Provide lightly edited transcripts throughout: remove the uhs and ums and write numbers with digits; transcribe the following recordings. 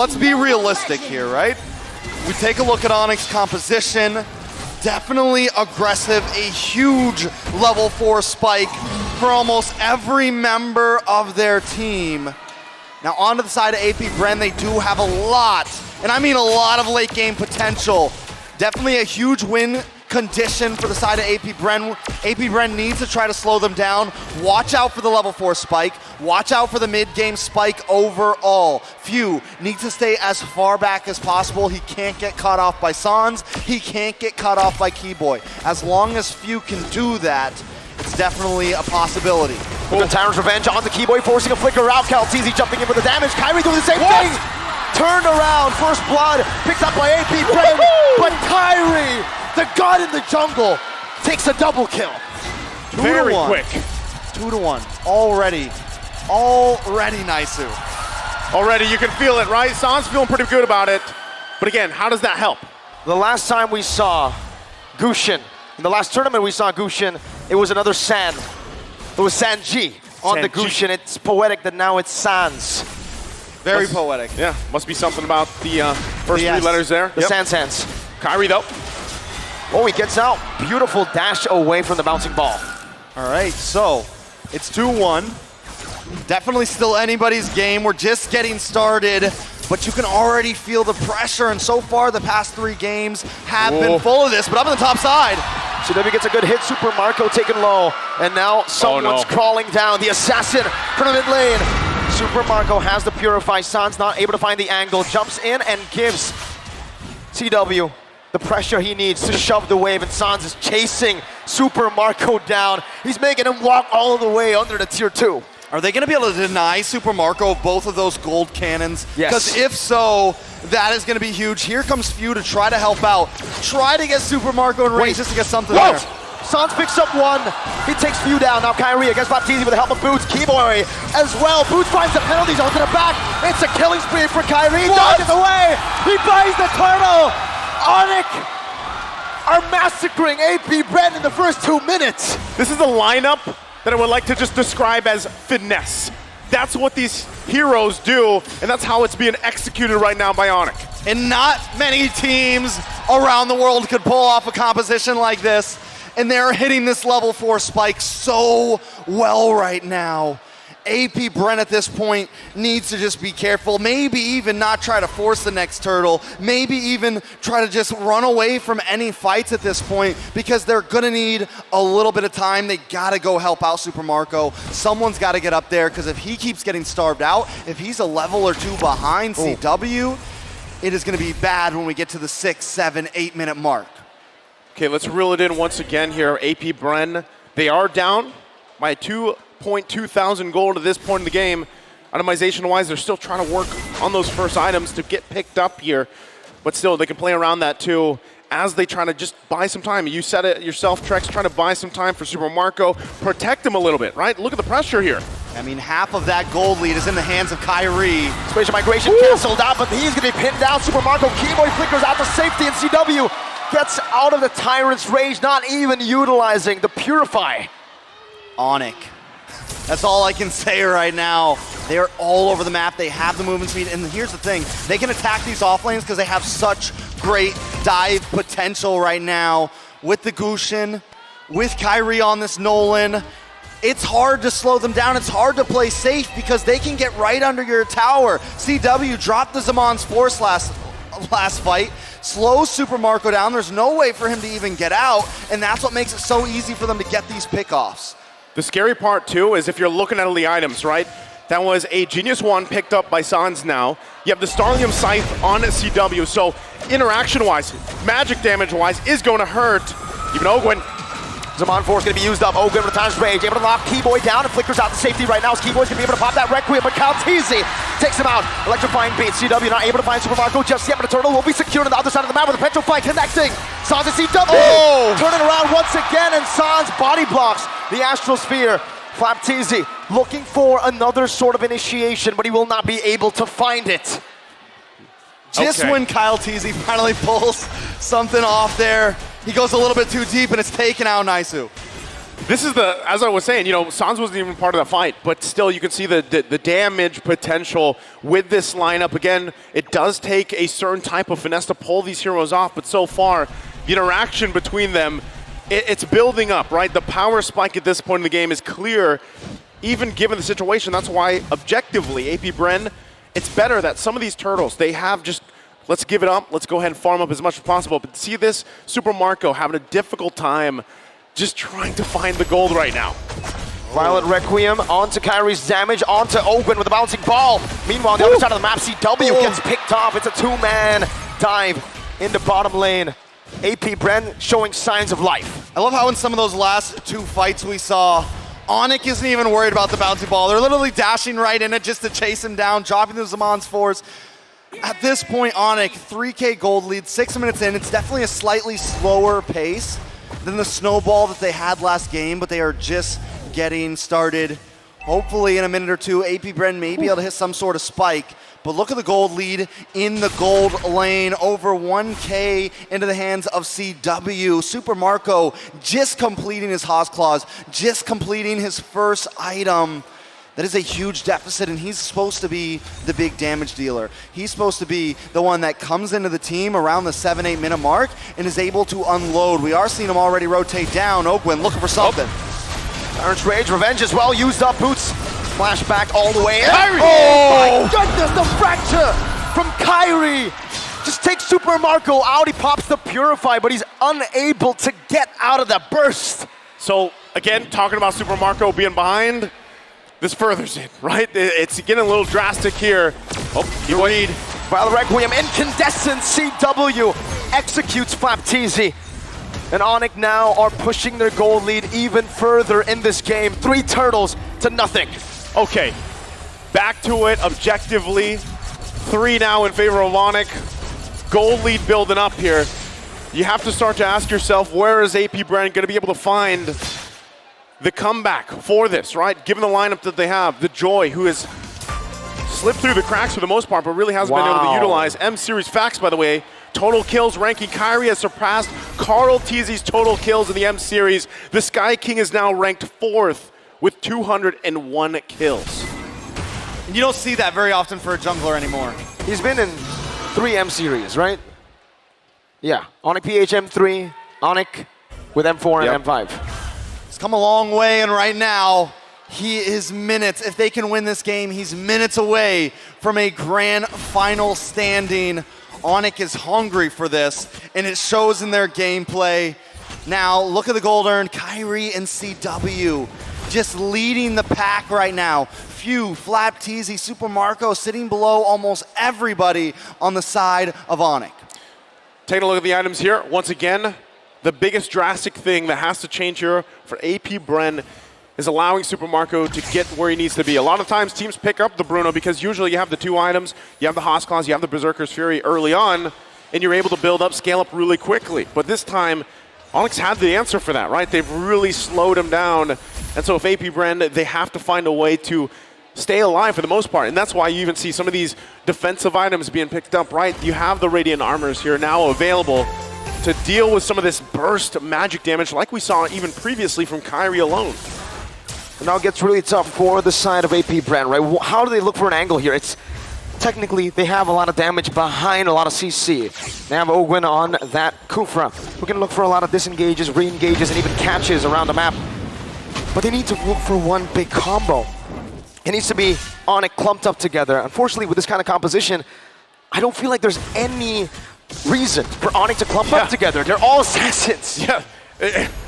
Let's be realistic here, right? We take a look at Onic's composition. Definitely aggressive, a huge level 4 spike for almost every member of their team. Now onto the side of Ap Bren, they do have a lot, and I mean a lot of late game potential. Definitely a huge win condition for the side of Ap Bren. Ap Bren needs to try to slow them down. Watch out for the level 4 spike. Watch out for the mid-game spike overall. Few needs to stay as far back as possible. He can't get caught off by Sans. He can't get caught off by Keyboy. As long as Few can do that, it's definitely a possibility. The Tyrant's Revenge on the Keyboy, forcing a flicker out. Calteezy jumping in for the damage. Kyrie doing the same thing. Turned around, first blood, picked up by Ap Bren, but Kyrie, the god in the jungle, takes a double kill. Very quick. 2-1. Already Naisu. Already, you can feel it, right? Sans feeling pretty good about it. But again, how does that help? The last time we saw Gushin, in the last tournament we saw Gushin, it was another San. It was Sanji on the Gushin. It's poetic that now it's Sans. Very poetic. Yeah, must be something about the first three letters there. The Sans. Kyrie, though. Oh, he gets out. Beautiful dash away from the bouncing ball. All right, so it's 2-1. Definitely still anybody's game. We're just getting started, but you can already feel the pressure, and so far the past 3 games have been full of this, but up on the top side. CW gets a good hit, Super Marco taken low, and now someone's crawling down. The assassin from the mid lane. Super Marco has the Purify. Sans not able to find the angle, jumps in and gives CW the pressure he needs to shove the wave, and Sans is chasing Super Marco down. He's making him walk all the way under the tier 2. Are they going to be able to deny Super Marco both of those gold cannons? Yes. Because if so, that is going to be huge. Here comes Few to try to help out. Try to get Super Marco in range just to get something there. Sans picks up one. He takes Few down. Now Kyrie against Baptiste with the help of Boots. Keyboy as well. Boots finds the penalties onto the back. It's a killing spree for Kyrie. Dodges away. He buys the turtle. Onic are massacring Ap Bren in the first 2 minutes. This is a lineup that I would like to just describe as finesse. That's what these heroes do, and that's how it's being executed right now by Onic. And not many teams around the world could pull off a composition like this, and they're hitting this level 4 spike so well right now. Ap Bren at this point needs to just be careful, maybe even not try to force the next turtle, maybe even try to just run away from any fights at this point, because they're gonna need a little bit of time. They gotta go help out Super Marco. Someone's gotta get up there, because if he keeps getting starved out, if he's a level or 2 behind CW, it is gonna be bad when we get to the 6, 7, 8 minute mark. Okay, let's reel it in once again here. Ap Bren, they are down by 2,200 gold at this point in the game. Itemization-wise, they're still trying to work on those first items to get picked up here, but still, they can play around that too as they try to just buy some time. You said it yourself, Trex, trying to buy some time for Super Marco, protect him a little bit, right? Look at the pressure here. I mean, half of that gold lead is in the hands of Kyrie. Spatial migration canceled out, but he's gonna be pinned down. Super Marco, Keyboy flickers out to safety, and CW gets out of the Tyrant's rage, not even utilizing the Purify. Onic. That's all I can say right now. They are all over the map. They have the movement speed, and here's the thing. They can attack these off lanes because they have such great dive potential right now. With the Gushin, with Kyrie on this Nolan, it's hard to slow them down. It's hard to play safe because they can get right under your tower. CW dropped the Zaman's Force last fight, slows Super Marco down. There's no way for him to even get out, and that's what makes it so easy for them to get these pickoffs. The scary part too is if you're looking at all the items, right? That was a Genius Wand picked up by Sans now. You have the Starlium Scythe on CW, so interaction-wise, magic damage-wise is going to hurt. Even Ogwin. Zaman Force going to be used up. Ogwin with the time's rage, able to lock Keyboy down and flickers out to safety right now. Keyboy's going to be able to pop that Requiem, but Calteezy takes him out. Electrifying beat. CW not able to find Super Marco just yet, but the turtle will be secured on the other side of the map with a Petrify connecting. Sans and CW turning around once again, and Sans body blocks the Astral Sphere. Flapteezy looking for another sort of initiation, but he will not be able to find it. Just when Calteezy finally pulls something off there, he goes a little bit too deep, and it's taken out Naisu. This is the, as I was saying, you know, Sans wasn't even part of the fight, but still you can see the damage potential with this lineup. Again, it does take a certain type of finesse to pull these heroes off, but so far, the interaction between them, it's building up, right? The power spike at this point in the game is clear, even given the situation. That's why, objectively, AP Bren, it's better that some of these turtles, they have just, let's give it up, let's go ahead and farm up as much as possible. But see this Super Marco having a difficult time just trying to find the gold right now. Violet Requiem onto Kyrie's damage, onto Ogun with a bouncing ball. Meanwhile, on the other side of the map, CW gets picked off. It's a two-man dive in the bottom lane. AP Bren showing signs of life. I love how in some of those last two fights we saw, Onic isn't even worried about the bouncy ball. They're literally dashing right in it just to chase him down, dropping the Zaman's force. At this point, Onic, 3K gold lead, 6 minutes in. It's definitely a slightly slower pace than the snowball that they had last game, but they are just getting started. Hopefully in a minute or two, AP Bren may be able to hit some sort of spike. But look at the gold lead in the gold lane, over 1K into the hands of CW. Super Marco just completing his Haas Claws, just completing his first item. That is a huge deficit, and he's supposed to be the big damage dealer. He's supposed to be the one that comes into the team around the 7-8 minute mark and is able to unload. We are seeing him already rotate down. Ogwin looking for something. Tyrant's Rage, Revenge as well, used up Boots. Flashback all the way in. Kyrie! Oh my goodness, the fracture from Kyrie. Just takes Super Marco out, he pops the Purify, but he's unable to get out of the burst. So, again, talking about Super Marco being behind, this furthers it, right? It's getting a little drastic here. Oh, you lead. Violet Requiem, incandescent, CW executes Flapteezy. And Onic now are pushing their goal lead even further in this game. 3 turtles to nothing. Okay, back to it objectively. 3 now in favor of Onic. Goal lead building up here. You have to start to ask yourself, where is AP Bren going to be able to find the comeback for this, right? Given the lineup that they have, the Joy, who has slipped through the cracks for the most part, but really hasn't been able to utilize. M-Series Facts, by the way, total kills ranking. Kyrie has surpassed Carl Teasy's total kills in the M-Series. The Sky King is now ranked 4th with 201 kills. And you don't see that very often for a jungler anymore. He's been in 3 M-Series, right? Yeah, Onic PHM3, Onic with M4 and M5. He's come a long way, and right now, he is minutes. If they can win this game, he's minutes away from a grand final standing. Onic is hungry for this, and it shows in their gameplay. Now, look at the gold earned. Kyrie and CW just leading the pack right now. Few, Flapteezy, Super Marco sitting below almost everybody on the side of Onic. Taking a look at the items here. Once again, the biggest drastic thing that has to change here for AP Bren is allowing Super Marco to get where he needs to be. A lot of times teams pick up the Bruno because usually you have the 2 items, you have the Haas Claws, you have the Berserker's Fury early on, and you're able to build up, scale up really quickly. But this time, Onyx had the answer for that, right? They've really slowed him down. And so if AP Bren, they have to find a way to stay alive for the most part. And that's why you even see some of these defensive items being picked up, right? You have the Radiant Armors here now available to deal with some of this burst magic damage like we saw even previously from Kyrie alone. And now it gets really tough for the side of AP Bren, right? How do they look for an angle here? It's technically, they have a lot of damage behind a lot of CC. They have Ogwin on that Kufra, who can look for a lot of disengages, re-engages, and even catches around the map. But they need to look for one big combo. It needs to be Onic clumped up together. Unfortunately, with this kind of composition, I don't feel like there's any reason for Onic to clump up together. They're all assassins. Yeah,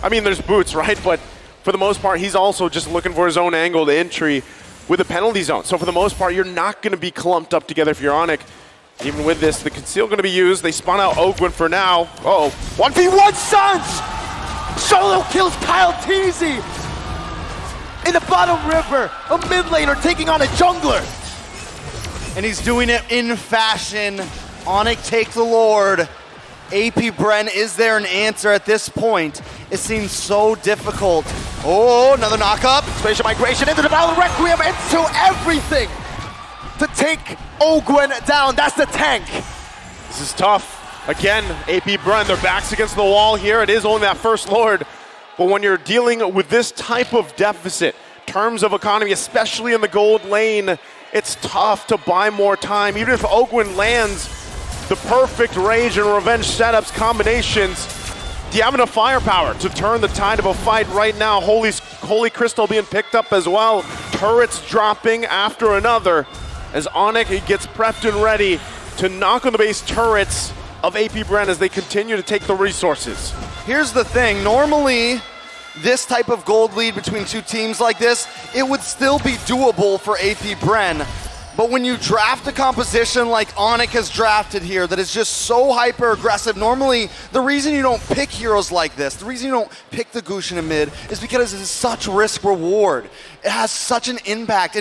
I mean, there's Boots, right? But for the most part, he's also just looking for his own angle to entry with a penalty zone. So for the most part, you're not going to be clumped up together if you're Onic. Even with this, the conceal going to be used. They spawn out Ogwin for now. Uh-oh. 1v1 Suns! Solo kills Kyle Teasy! In the bottom river, a mid laner taking on a jungler. And he's doing it in fashion. Onic take the Lord. AP Bren, is there an answer at this point? It seems so difficult. Oh, another knock-up. Spatial migration into the Battle Requiem, into everything to take Ogwin down. That's the tank. This is tough. Again, AP Bren, their backs against the wall here. It is only that first Lord. But when you're dealing with this type of deficit, terms of economy, especially in the gold lane, it's tough to buy more time. Even if Ogwin lands the perfect rage and revenge setups combinations, do you have enough firepower to turn the tide of a fight right now? Holy Crystal being picked up as well. Turrets dropping after another as Onic gets prepped and ready to knock on the base turrets of Ap Bren as they continue to take the resources. Here's the thing, normally this type of gold lead between two teams like this, it would still be doable for Ap Bren. But when you draft a composition like Onic has drafted here that is just so hyper aggressive, normally the reason you don't pick heroes like this, the reason you don't pick the Gusion in mid is because it is such risk reward. It has such an impact.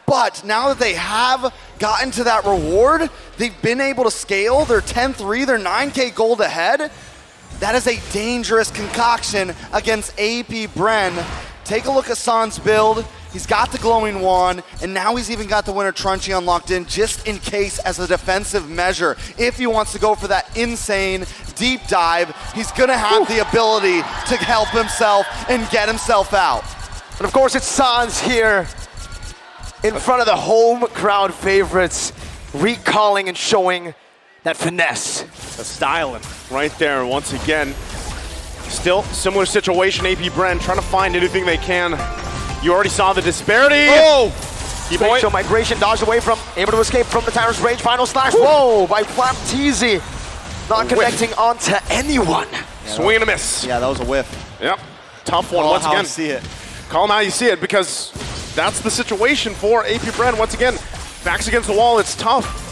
But now that they have gotten to that reward, they've been able to scale. They're 10-3, they're 9K gold ahead. That is a dangerous concoction against Ap Bren. Take a look at San's build. He's got the glowing wand, and now he's even got the Winter Truncheon unlocked in just in case as a defensive measure. If he wants to go for that insane deep dive, he's gonna have the ability to help himself and get himself out. And of course it's Sans here in front of the home crowd favorites, recalling and showing that finesse. The styling right there once again. Still similar situation, Ap Bren trying to find anything they can. You already saw the disparity. Oh! Spatial migration dodged away from, able to escape from the Tyrant's rage. Final slash, whoa, by Flapteezy. Not connecting onto anyone. Swing and a miss. Yeah, that was a whiff. Yep, tough one once again. See it. Call him how you see it, because that's the situation for Ap Bren. Once again, backs against the wall, it's tough.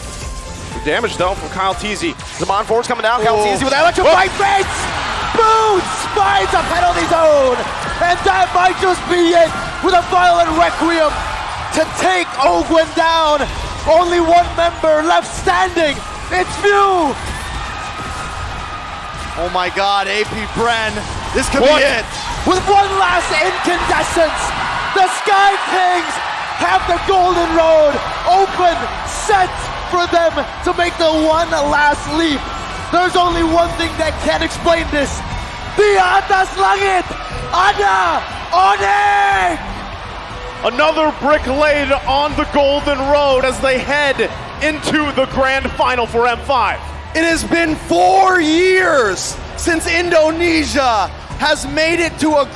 The damage though from Kyle Teasy. Zaman Force coming down, Kyle Teasy with that electrified baits! Boots finds a penalty zone! And that might just be it with a violent requiem to take Ogwin down. Only one member left standing. It's View. Oh my God, Ap Bren, this could be it. With one last incandescence, the Sky Kings have the golden road open, set for them to make the one last leap. There's only one thing that can explain this. The atas langit, ada Onic! Another brick laid on the golden road as they head into the grand final for M5. It has been 4 years since Indonesia has made it to a